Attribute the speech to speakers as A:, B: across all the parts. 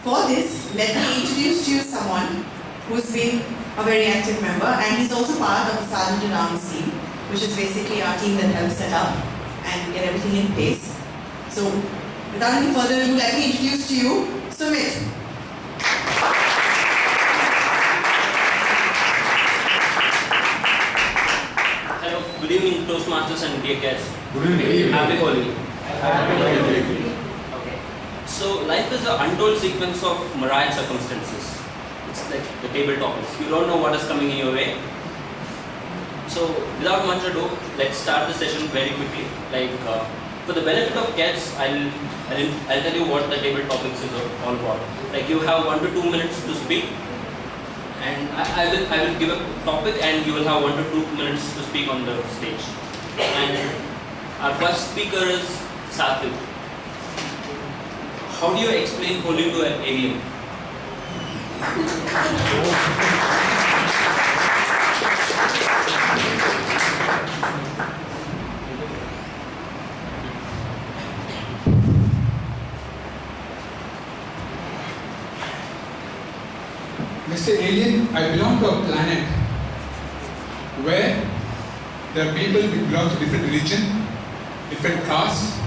A: For this, let me introduce to you someone who's been a very active member, and he's also part of the Sergeant in Arms team, which is basically our team that helps set up and get everything in place. So, without any further ado, let me introduce to you Sumit.
B: Hello, good evening, Toastmasters and dear guests.
C: Good evening.
B: Happy Holi.
C: Happy Holi.
B: Okay. So, life is an untold sequence of myriad circumstances. It's like the table topics. You don't know what is coming in your way. So, without much ado, let's start the session very quickly. For the benefit of guests, I'll tell you what the table topics is all about. Like, you have 1 to 2 minutes to speak, and I will give a topic, and you will have 1 to 2 minutes to speak on the stage. And our first speaker is Satvik. How do you explain Holi to an alien?
C: Mr. Alien, I belong to a planet where there are people who belong to different religion, different castes,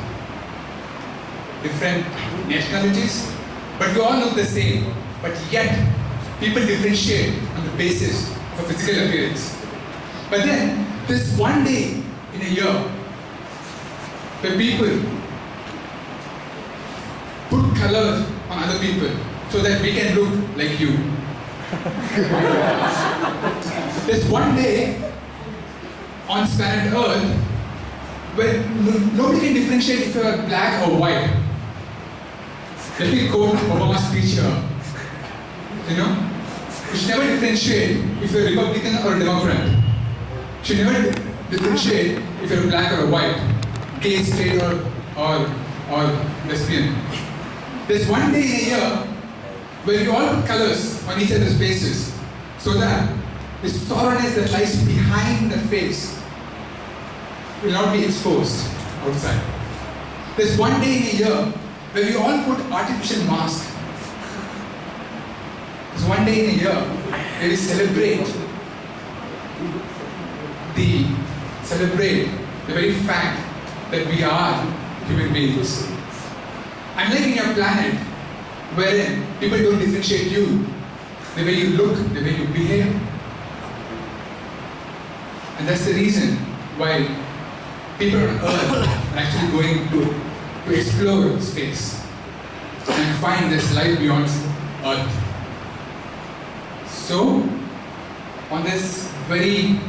C: different nationalities, but we all look the same. But yet, people differentiate on the basis of a physical appearance. But then, there's one day in a year where people put colors on other people so that we can look like you. There's one day on planet Earth where nobody can differentiate if you are black or white. Let me quote Obama's speech here. You should never differentiate if you're a Republican or a Democrat. You should never differentiate if you're black or white, gay, straight or lesbian. There's one day in a year where we all put colors on each other's faces so that the sorrowness that lies behind the face will not be exposed outside. There's one day in a year where we all put artificial masks. There's one day in a year where we celebrate the very fact that we are human beings. Unlike in your planet, wherein people don't differentiate you, the way you look, the way you behave. And that's the reason why people on Earth are actually going to explore space and find this life beyond Earth. So, on this very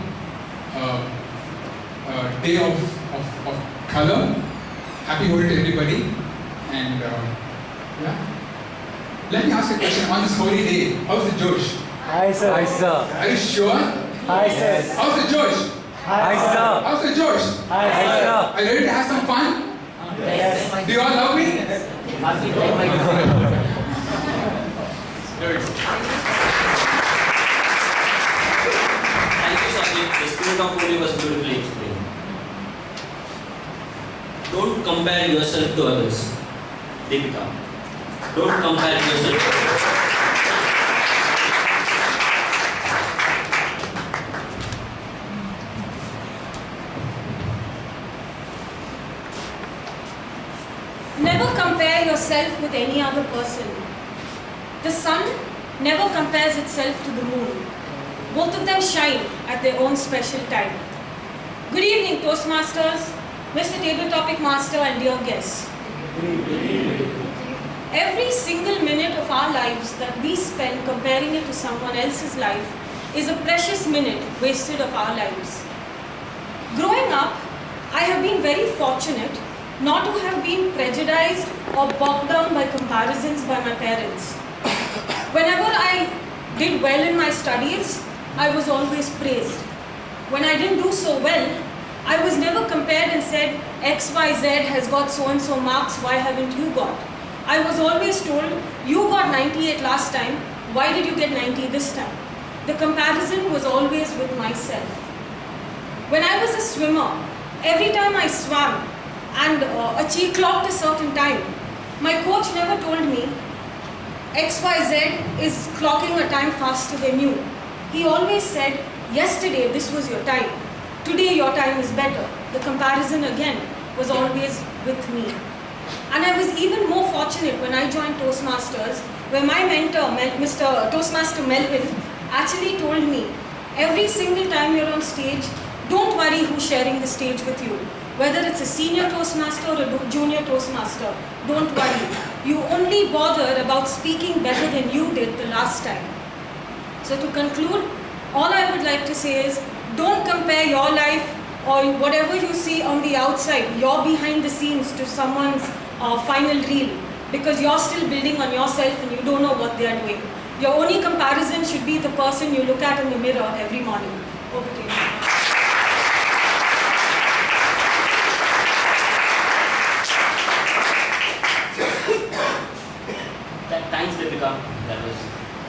C: day of color, happy Holi to everybody, and yeah. Let me ask a question on this holy day. How's the Josh?
D: Hi sir. Hi sir.
C: Are you sure?
D: Hi sir.
C: How's the Josh?
D: Hi sir.
C: How's the Josh?
D: Hi sir.
C: Are you ready to have some fun?
D: Yes.
C: Do you all love me?
B: Thank you, Satvik. The spirit of Holi was beautifully explained. Don't compare yourself to others. Deepika. Don't compare yourself to others.
E: Never compare yourself with any other person. The sun never compares itself to the moon. Both of them shine at their own special time. Good evening, Toastmasters, Mr. Table Topic Master, and dear guests. Every single minute of our lives that we spend comparing it to someone else's life is a precious minute wasted of our lives. Growing up, I have been very fortunate not to have been prejudiced or bogged down by comparisons by my parents. Whenever I did well in my studies, I was always praised. When I didn't do so well, I was never compared and said, XYZ has got so-and-so marks, why haven't you got? I was always told, you got 98 last time, why did you get 90 this time? The comparison was always with myself. When I was a swimmer, every time I swam and clocked a certain time, my coach never told me, XYZ is clocking a time faster than you. He always said, yesterday this was your time. Today your time is better. The comparison again was always with me. And I was even more fortunate when I joined Toastmasters, where my mentor, Mr. Toastmaster Melvin, actually told me, every single time you're on stage, don't worry who's sharing the stage with you. Whether it's a senior Toastmaster or a junior Toastmaster, don't worry. You only bothered about speaking better than you did the last time. So to conclude, all I would like to say is, don't compare your life or whatever you see on the outside, your behind the scenes, to someone's final reel, because you're still building on yourself and you don't know what they are doing. Your only comparison should be the person you look at in the mirror every morning. Over to you.
B: Thanks, Deepika. That was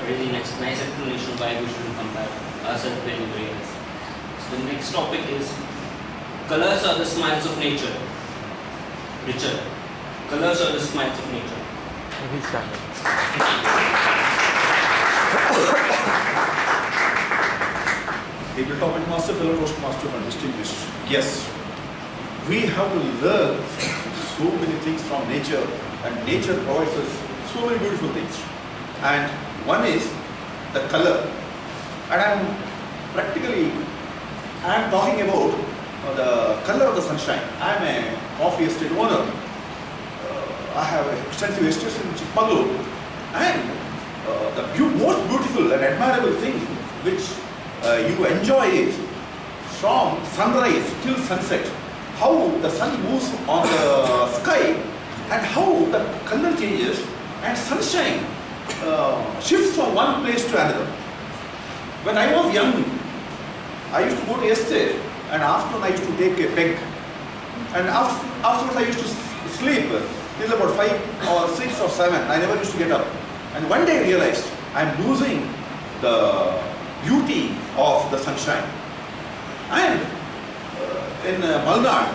B: a really nice explanation why we shouldn't compare ourselves with anybody else. So the next topic is, colors are the smiles of nature. Richard, colors are the smiles of nature.
D: He started.
F: Table topic master, fellow Toastmaster, and distinguished. Yes, we have to learn so many things from nature, and nature provides us so many beautiful things. And one is the color. And I am talking about the color of the sunshine. I am a coffee estate owner. I have extensive estates in Chikmagalur. And the most beautiful and admirable thing which you enjoy is from sunrise till sunset, how the sun moves on the sky and how the color changes and sunshine shifts from one place to another. When I was young, I used to go to estate, and afternoon I used to take a peg, and afterwards I used to sleep till about 5 or 6 or 7. I never used to get up. And one day I realized I am losing the beauty of the sunshine. And in Malnad,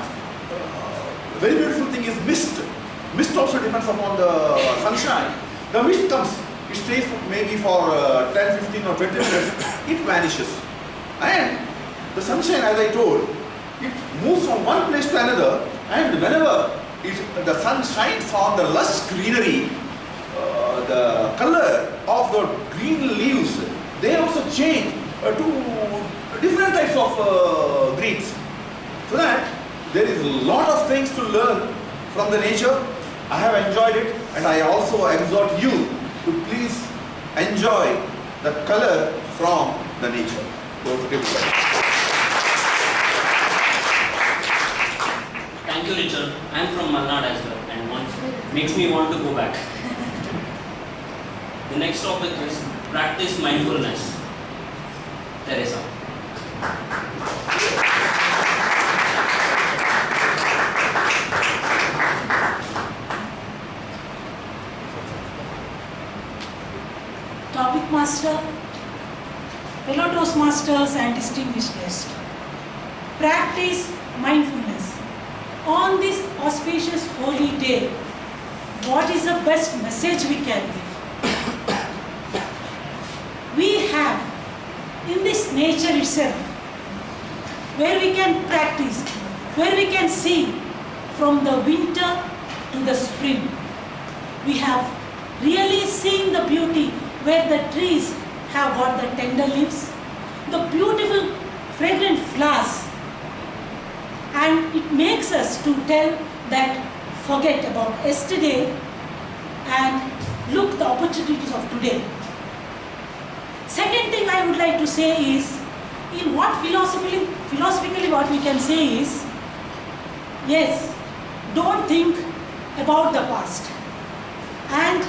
F: very beautiful thing is mist. Mist also depends upon the sunshine. The mist comes, it stays maybe for 10, 15 or 20 minutes, it vanishes. And the sunshine, as I told, it moves from one place to another, and whenever the sun shines on the lush greenery, the color of the green leaves, they also change to different types of greens. So that there is a lot of things to learn from the nature. I have enjoyed it, and I also exhort you to please enjoy the color from the nature. Go to table.
B: Thank you, Richard. I am from Malnad as well, and makes me want to go back. The next topic is practice mindfulness. Teresa.
G: Topic master, fellow Toastmasters and distinguished guests. Practice mindfulness. On this auspicious holy day, what is the best message we can give? We have in this nature itself, where we can practice, where we can see from the winter to the spring. We have really seen the beauty where the trees have got the tender leaves, the beautiful fragrant flowers, and it makes us to tell that forget about yesterday and look the opportunities of today. Second thing I would like to say is, in what philosophically what we can say is, yes, don't think about the past. And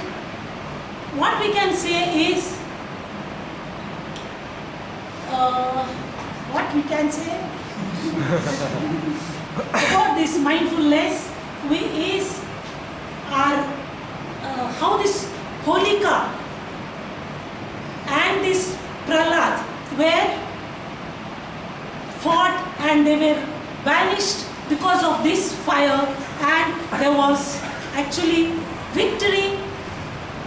G: what we can say is, about this mindfulness, how this Holika and this Prahlad were fought and they were banished because of this fire, and there was actually victory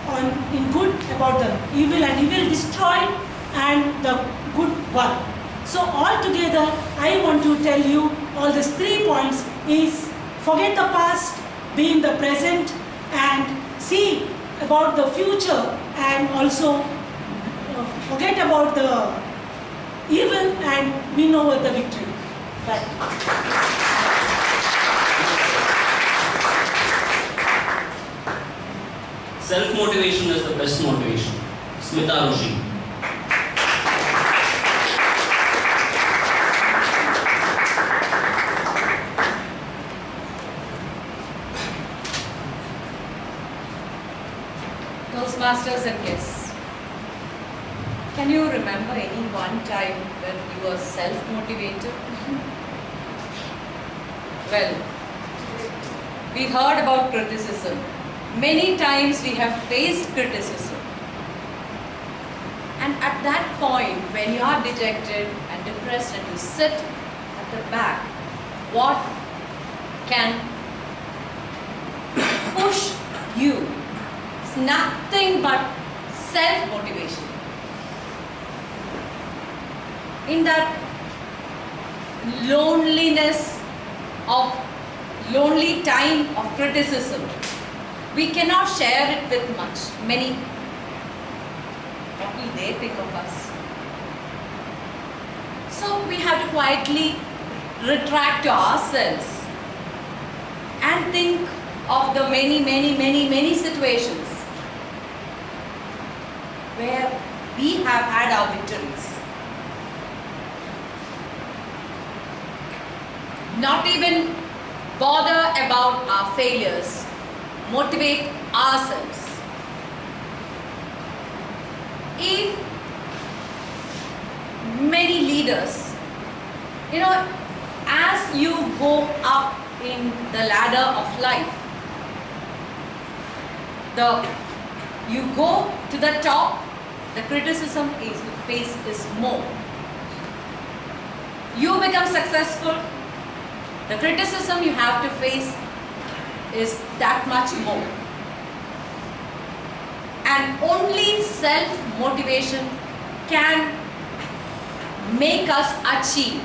G: on in good about the evil, and evil destroyed and the good one. So altogether, I want to tell you all these 3 points is forget the past, be in the present, and see about the future, and also forget about the evil and win over the victory. Right.
B: Self-motivation is the best motivation. Smita Roshi.
H: Toastmasters and guests, can you remember any one time when you were self-motivated? Well, we heard about criticism. Many times we have faced criticism. And at that point, when you are dejected and depressed and you sit at the back, what can push you? It's nothing but self-motivation. In that lonely time of criticism, we cannot share it with many. What will they think of us? So we have to quietly retract to ourselves and think of the many situations where we have had our victories. Not even bother about our failures. Motivate ourselves. If many leaders, as you go up in the ladder of life, you go to the top, the criticism you face is more. You become successful, the criticism you have to face is that much more. And only self-motivation can make us achieve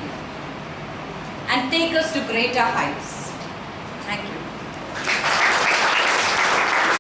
H: and take us to greater heights. Thank you.